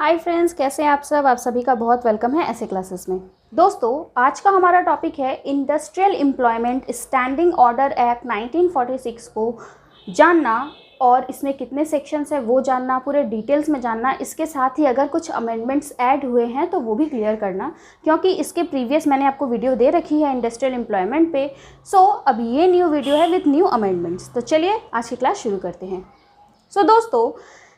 Hi friends, कैसे हैं आप सब। आप सभी का बहुत वेलकम है ऐसे क्लासेस में। दोस्तों, आज का हमारा टॉपिक है industrial employment standing order act 1946 को जानना और इसमें कितने सेक्शंस है वो जानना, पूरे डिटेल्स में जानना। इसके साथ ही अगर कुछ अमेंडमेंट्स ऐड हुए हैं तो वो भी क्लियर करना, क्योंकि इसके प्रीवियस मैंने आपको वीडियो दे रखी है इंडस्ट्रियल एम्प्लॉयमेंट पे। सो अब ये न्यू वीडियो है विथ न्यू अमेंडमेंट्स। तो चलिए आज की क्लास शुरू करते हैं। दोस्तों,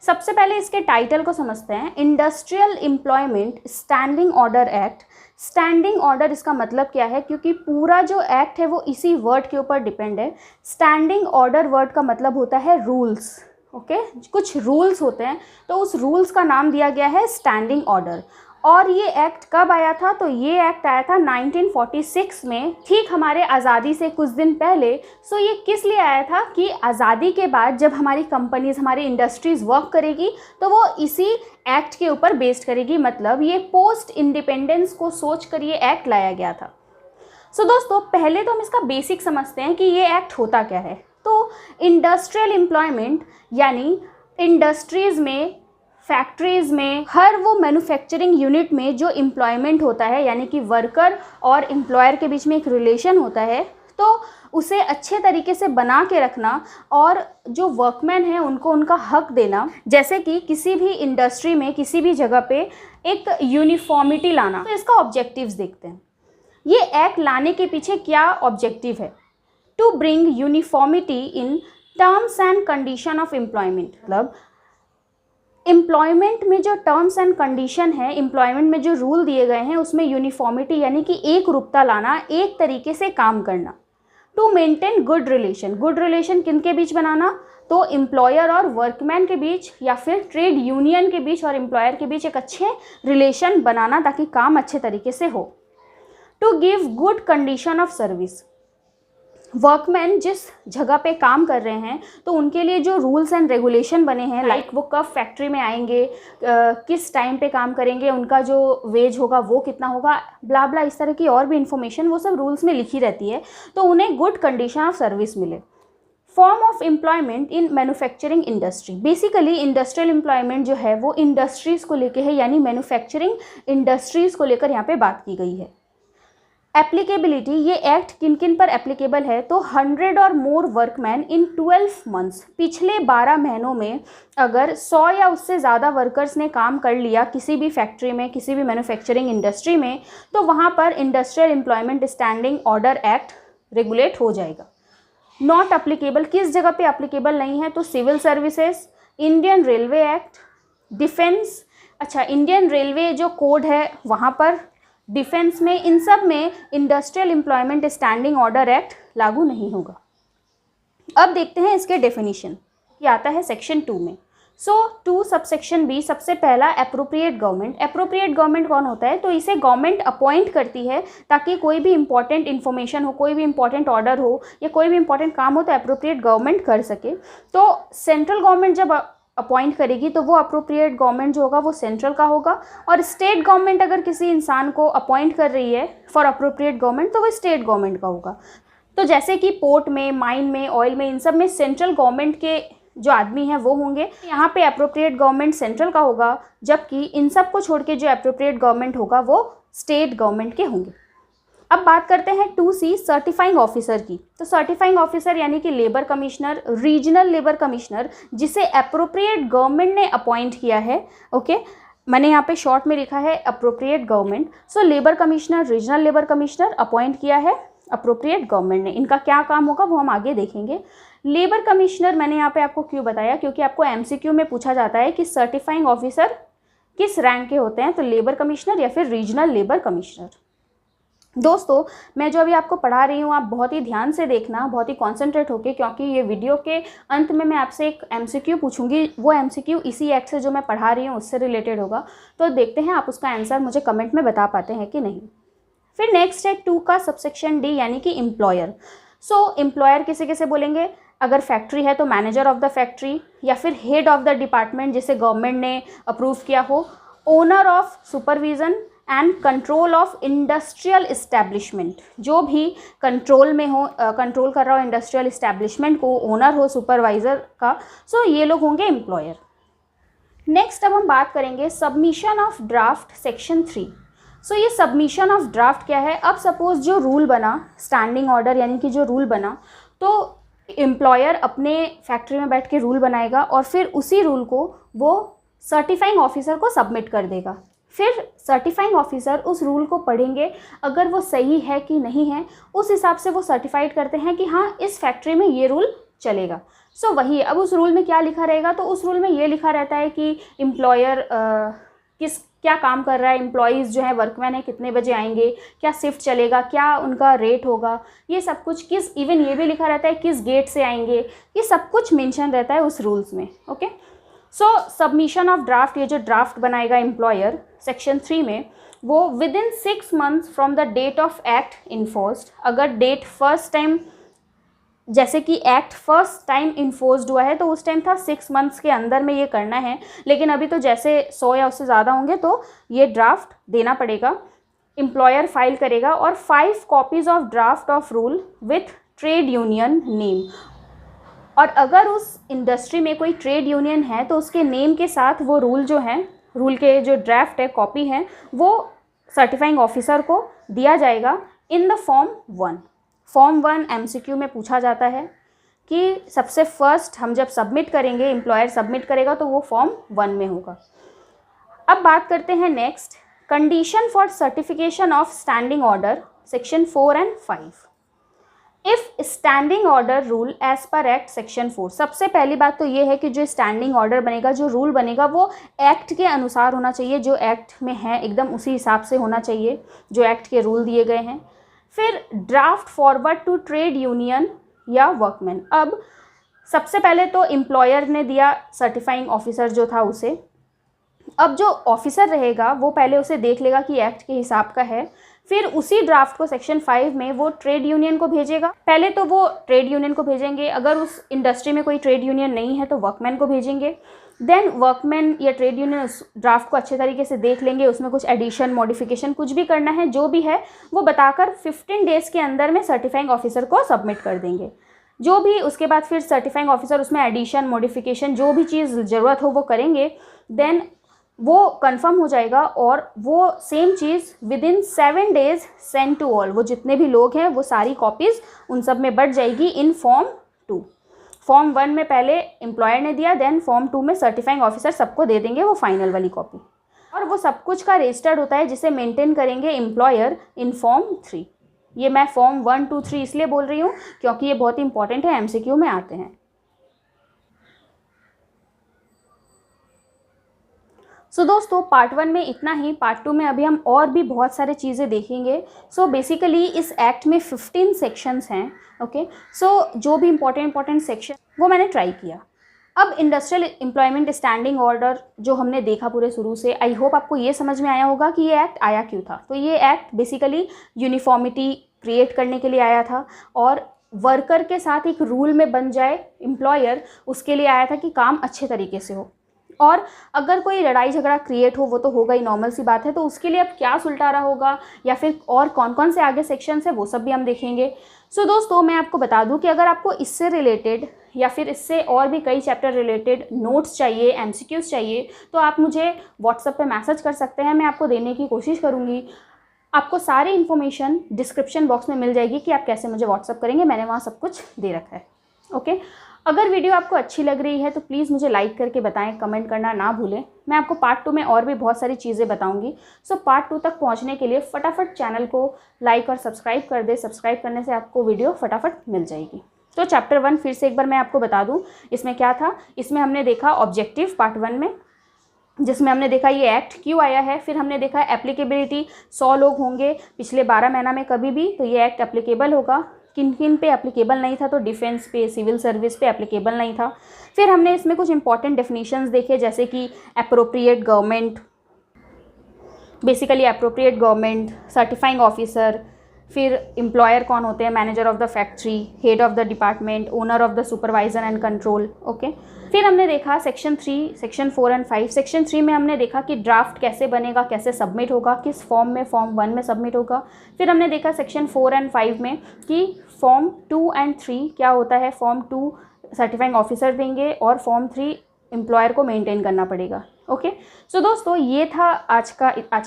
सबसे पहले इसके टाइटल को समझते हैं। Industrial employment standing order act. Standing order इसका मतलब क्या है, क्योंकि पूरा जो एक्ट है वो इसी वर्ड के ऊपर डिपेंड है। स्टैंडिंग ऑर्डर वर्ड का मतलब होता है रूल्स। ओके, कुछ रूल्स होते हैं तो उस रूल्स का नाम दिया गया है स्टैंडिंग ऑर्डर। और ये एक्ट कब आया था? तो ये एक्ट आया था 1946 में, ठीक हमारे आज़ादी से कुछ दिन पहले। ये किस लिए आया था कि आज़ादी के बाद जब हमारी कंपनीज, हमारी इंडस्ट्रीज़ वर्क करेगी तो वो इसी एक्ट के ऊपर बेस्ड करेगी। मतलब ये पोस्ट इंडिपेंडेंस को सोच कर ये एक्ट लाया गया था। दोस्तों, पहले तो हम इसका बेसिक समझते हैं कि ये एक्ट होता क्या है। तो इंडस्ट्रियल एम्प्लॉयमेंट यानी इंडस्ट्रीज़ में, फैक्ट्रीज़ में, हर वो मैन्युफैक्चरिंग यूनिट में जो एम्प्लॉयमेंट होता है, यानी कि वर्कर और एम्प्लॉयर के बीच में एक रिलेशन होता है, तो उसे अच्छे तरीके से बना के रखना और जो वर्कमैन है उनको उनका हक देना। जैसे कि किसी भी इंडस्ट्री में, किसी भी जगह पे एक यूनिफॉर्मिटी लाना। तो इसका ऑब्जेक्टिव्स देखते हैं। ये एक्ट लाने के पीछे क्या ऑब्जेक्टिव है? To bring uniformity in terms and condition of employment. मतलब एम्प्लॉयमेंट में जो टर्म्स एंड कंडीशन है, एम्प्लॉयमेंट में जो रूल दिए गए हैं उसमें यूनिफॉर्मिटी यानी कि एक रूपता लाना, एक तरीके से काम करना। To maintain good relation. Good relation किन के बीच बनाना? तो एम्प्लॉयर और वर्कमैन के बीच, या फिर ट्रेड यूनियन के बीच और एम्प्लॉयर के बीच एक अच्छे रिलेशन बनाना ताकि काम अच्छे तरीके से हो। To give good condition of service. Workman जिस जगह पे काम कर रहे हैं तो उनके लिए जो रूल्स एंड रेगुलेशन बने हैं, लाइक वो कब फैक्ट्री में आएंगे, किस टाइम पे काम करेंगे, उनका जो वेज होगा वो कितना होगा, ब्ला ब्ला, इस तरह की और भी इंफॉर्मेशन वो सब रूल्स में लिखी रहती है। तो उन्हें गुड कंडीशन ऑफ सर्विस मिले। Form of employment in manufacturing industry. Basically industrial employment जो है वो इंडस्ट्रीज़ को लेकर है, यानी मैन्युफैक्चरिंग इंडस्ट्रीज़ को लेकर यहाँ पे बात की गई है। एप्लीकेबिलिटी, ये एक्ट किन किन पर एप्लीकेबल है? तो 100 और मोर वर्कमैन इन 12 मंथ्स। पिछले 12 महीनों में अगर 100 या उससे ज़्यादा वर्कर्स ने काम कर लिया किसी भी फैक्ट्री में, किसी भी मैन्युफैक्चरिंग इंडस्ट्री में, तो वहाँ पर industrial employment standing order act regulate हो जाएगा। नॉट एप्लीकेबल, किस जगह पे एप्लीकेबल नहीं है? तो civil services, Indian railway act, defence, अच्छा इंडियन रेलवे जो कोड है वहाँ पर, डिफेंस में, इन सब में industrial employment standing order act लागू नहीं होगा। अब देखते हैं इसके डेफिनेशन। ये आता है सेक्शन 2 में। 2 सबसेक्शन बी, सबसे पहला एप्रोप्रिएट गवर्नमेंट। एप्रोप्रिएट गवर्नमेंट कौन होता है? तो इसे गवर्नमेंट अपॉइंट करती है ताकि कोई भी इंपॉर्टेंट इन्फॉर्मेशन हो, कोई भी इंपॉर्टेंट ऑर्डर हो या कोई भी इंपॉर्टेंट काम हो तो एप्रोप्रिएट गवर्नमेंट कर सके। तो सेंट्रल गवर्नमेंट जब अपॉइंट करेगी तो वो अप्रोप्रिएट गवर्नमेंट जो होगा वो सेंट्रल का होगा, और स्टेट गवर्नमेंट अगर किसी इंसान को अपॉइंट कर रही है फॉर अप्रोप्रिएट गवर्नमेंट तो वो स्टेट गवर्नमेंट का होगा। तो जैसे कि पोर्ट में, माइन में, ऑयल में, इन सब में सेंट्रल गवर्नमेंट के जो आदमी हैं वो होंगे। यहाँ पे अप्रोप्रिएट गवर्नमेंट सेंट्रल का होगा, जबकि इन सब को छोड़ के जो अप्रोप्रिएट गवर्नमेंट होगा वो स्टेट गवर्नमेंट के होंगे। अब बात करते हैं 2C सर्टिफाइंग ऑफिसर की। तो सर्टिफाइंग ऑफिसर यानी कि labour commissioner, regional labour commissioner, जिसे अप्रोप्रिएट गवर्नमेंट ने अपॉइंट किया है। ओके, मैंने यहाँ पे शॉर्ट में लिखा है appropriate government. Labour commissioner, regional labour commissioner appoint किया है अप्रोप्रिएट गवर्नमेंट ने। इनका क्या काम होगा वो हम आगे देखेंगे। लेबर कमिश्नर मैंने यहाँ पे आपको क्यों बताया, क्योंकि आपको MCQ में पूछा जाता है कि सर्टिफाइंग ऑफिसर किस रैंक के होते हैं, तो लेबर कमिश्नर या फिर रीजनल लेबर कमिश्नर। दोस्तों, मैं जो अभी आपको पढ़ा रही हूँ आप बहुत ही ध्यान से देखना, बहुत ही कॉन्सेंट्रेट होके, क्योंकि ये वीडियो के अंत में मैं आपसे एक MCQ पूछूंगी। वो MCQ इसी एक्ट से जो मैं पढ़ा रही हूँ उससे रिलेटेड होगा। तो देखते हैं आप उसका आंसर मुझे कमेंट में बता पाते हैं कि नहीं। फिर नेक्स्ट है 2 का सबसेक्शन डी यानी कि एम्प्लॉयर। एम्प्लॉयर किसे किसे बोलेंगे? अगर फैक्ट्री है तो मैनेजर ऑफ द फैक्ट्री, या फिर हेड ऑफ द डिपार्टमेंट जिसे गवर्नमेंट ने अप्रूव किया हो, owner of supervision and control of industrial establishment, जो भी कंट्रोल में हो, कंट्रोल कर रहा हो इंडस्ट्रियल इस्टेब्लिशमेंट को, ओनर हो सुपरवाइज़र का, ये लोग होंगे एम्प्लॉयर। नेक्स्ट अब हम बात करेंगे सबमिशन ऑफ ड्राफ्ट सेक्शन 3। सो ये सबमिशन ऑफ ड्राफ्ट क्या है? अब सपोज जो रूल बना, स्टैंडिंग ऑर्डर यानी कि जो रूल बना, तो एम्प्लॉयर अपने फैक्ट्री में बैठ के रूल बनाएगा और फिर उसी रूल को वो सर्टिफाइंग ऑफिसर को सबमिट कर देगा। फिर सर्टिफाइंग ऑफिसर उस रूल को पढ़ेंगे, अगर वो सही है कि नहीं है उस हिसाब से वो सर्टिफाइड करते हैं कि हाँ इस फैक्ट्री में ये रूल चलेगा। सो वही, अब उस रूल में क्या लिखा रहेगा? तो उस रूल में ये लिखा रहता है कि एम्प्लॉयर क्या काम कर रहा है, एम्प्लॉयज़ जो है वर्कमैन है कितने बजे आएंगे, क्या शिफ्ट चलेगा, क्या उनका रेट होगा, ये सब कुछ, किस इवन ये भी लिखा रहता है किस गेट से आएंगे, ये सब कुछ मेंशन रहता है उस रूल्स में। Okay, so submission of draft, ये जो ड्राफ्ट बनाएगा एम्प्लॉयर सेक्शन 3 में, वो within 6 months from the date of act enforced, अगर डेट फर्स्ट टाइम, जैसे कि एक्ट फर्स्ट टाइम इन्फोर्स्ड हुआ है तो उस टाइम था 6 months के अंदर में ये करना है, लेकिन अभी तो जैसे 100 या उससे ज़्यादा होंगे तो ये ड्राफ्ट देना पड़ेगा, एम्प्लॉयर फाइल करेगा, और 5 copies of draft of rule with trade union name. और अगर उस इंडस्ट्री में कोई ट्रेड यूनियन है तो उसके नेम के साथ वो रूल जो है, रूल के जो ड्राफ्ट है, कॉपी है, वो सर्टिफाइंग ऑफिसर को दिया जाएगा in the form 1। Form 1 MCQ में पूछा जाता है कि सबसे फर्स्ट हम जब सबमिट करेंगे, एम्प्लॉयर सबमिट करेगा तो वो फॉर्म 1 में होगा। अब बात करते हैं next, condition for certification of standing order section 4 and 5। If standing order rule as per act section 4, सबसे पहली बात तो ये है कि जो स्टैंडिंग ऑर्डर बनेगा, जो रूल बनेगा, वो एक्ट के अनुसार होना चाहिए, जो एक्ट में है एकदम उसी हिसाब से होना चाहिए जो एक्ट के रूल दिए गए हैं। फिर draft forward to trade union या वर्कमैन। अब सबसे पहले तो एम्प्लॉयर ने दिया सर्टिफाइंग ऑफिसर जो था उसे, अब जो ऑफिसर रहेगा वो पहले उसे देख लेगा कि एक्ट के हिसाब का है, फिर उसी ड्राफ्ट को सेक्शन 5 में वो ट्रेड यूनियन को भेजेगा। पहले तो वो ट्रेड यूनियन को भेजेंगे, अगर उस इंडस्ट्री में कोई ट्रेड यूनियन नहीं है तो वर्कमैन को भेजेंगे। देन वर्कमैन या ट्रेड यूनियन उस ड्राफ्ट को अच्छे तरीके से देख लेंगे, उसमें कुछ एडिशन, मॉडिफिकेशन कुछ भी करना है, जो भी है वो बताकर 15 days के अंदर में सर्टिफाइंग ऑफिसर को सबमिट कर देंगे। जो भी उसके बाद फिर सर्टिफाइंग ऑफिसर उसमें एडिशन, मॉडिफिकेशन जो भी चीज़ ज़रूरत हो वो करेंगे। देन वो कंफर्म हो जाएगा और वो सेम चीज़ within 7 days send to all, वो जितने भी लोग हैं वो सारी कॉपीज़ उन सब में बढ़ जाएगी इन फॉर्म 2। फॉर्म 1 में पहले एम्प्लॉयर ने दिया, देन फॉर्म 2 में सर्टिफाइंग ऑफिसर सबको दे देंगे वो फाइनल वाली कॉपी, और वो सब कुछ का रजिस्टर्ड होता है जिसे मेंटेन करेंगे एम्प्लॉयर इन फॉर्म 3। ये मैं फॉर्म 1, 2, 3 इसलिए बोल रही हूँ क्योंकि ये बहुत इंपॉर्टेंट है, MCQ में आते हैं। सो दोस्तों पार्ट 1 में इतना ही। पार्ट 2 में अभी हम और भी बहुत सारे चीज़ें देखेंगे। सो बेसिकली इस एक्ट में 15 सेक्शंस हैं। ओके, सो जो भी इंपॉर्टेंट सेक्शन वो मैंने ट्राई किया। अब इंडस्ट्रियल एम्प्लॉयमेंट स्टैंडिंग ऑर्डर जो हमने देखा पूरे शुरू से, आई होप आपको ये समझ में आया होगा कि ये एक्ट आया क्यों था। तो ये एक्ट बेसिकली यूनिफॉर्मिटी क्रिएट करने के लिए आया था और वर्कर के साथ एक रूल में बन जाए एम्प्लॉयर, उसके लिए आया था कि काम अच्छे तरीके से हो। और अगर कोई लड़ाई झगड़ा क्रिएट हो वो तो होगा ही, नॉर्मल सी बात है, तो उसके लिए अब क्या सुलटारा होगा या फिर और कौन कौन से आगे सेक्शंस है वो सब भी हम देखेंगे। सो दोस्तों मैं आपको बता दूं कि अगर आपको इससे रिलेटेड या फिर इससे और भी कई चैप्टर रिलेटेड नोट्स चाहिए, MCQs चाहिए, तो आप मुझे व्हाट्सएप पे मैसेज कर सकते हैं, मैं आपको देने की कोशिश करूँगी। आपको सारी इन्फॉर्मेशन डिस्क्रिप्शन बॉक्स में मिल जाएगी कि आप कैसे मुझे व्हाट्सएप करेंगे, मैंने वहाँ सब कुछ दे रखा है। ओके, अगर वीडियो आपको अच्छी लग रही है तो प्लीज़ मुझे लाइक करके बताएं, कमेंट करना ना भूलें। मैं आपको पार्ट 2 में और भी बहुत सारी चीज़ें बताऊंगी। सो पार्ट 2 तक पहुंचने के लिए फटाफट चैनल को लाइक और सब्सक्राइब कर दें। सब्सक्राइब करने से आपको वीडियो फटाफट मिल जाएगी। तो चैप्टर 1 फिर से एक बार मैं आपको बता दूं, इसमें क्या था। इसमें हमने देखा ऑब्जेक्टिव पार्ट 1 में, जिसमें हमने देखा ये एक्ट क्यों आया है। फिर हमने देखा एप्लीकेबिलिटी, 100 लोग होंगे पिछले 12 महीना में कभी भी तो ये एक्ट एप्लीकेबल होगा। किन किन पे एप्लीकेबल नहीं था, तो डिफेंस पे, सिविल सर्विस पे एप्लीकेबल नहीं था। फिर हमने इसमें कुछ इंपॉर्टेंट डेफिनेशंस देखे, जैसे कि appropriate government, basically appropriate government, certifying officer, फिर एम्प्लॉयर कौन होते हैं, manager of the factory, head of the department, owner of the supervisor and control. Okay, फिर हमने देखा सेक्शन 3, सेक्शन 4 एंड 5। सेक्शन 3 में हमने देखा कि ड्राफ्ट कैसे बनेगा, कैसे सबमिट होगा, किस फॉर्म में, फॉर्म 1 में सबमिट होगा। फिर हमने देखा सेक्शन 4 एंड 5 में कि फॉर्म 2 एंड 3 क्या होता है। फॉर्म 2 सर्टिफाइंग ऑफिसर देंगे और फॉर्म 3 एम्प्लॉयर को मेंटेन करना पड़ेगा। ओके सो दोस्तों ये था आज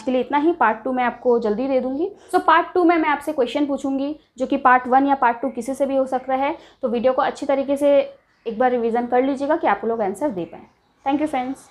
के लिए इतना ही। पार्ट 2 मैं आपको जल्दी दे दूंगी। सो पार्ट 2 में मैं आपसे क्वेश्चन पूछूंगी जो कि पार्ट 1 या पार्ट 2 किसी से भी हो सकता है। तो वीडियो को अच्छी तरीके से एक बार रिवीजन कर लीजिएगा कि आप लोग आंसर दे पाएँ। Thank you friends.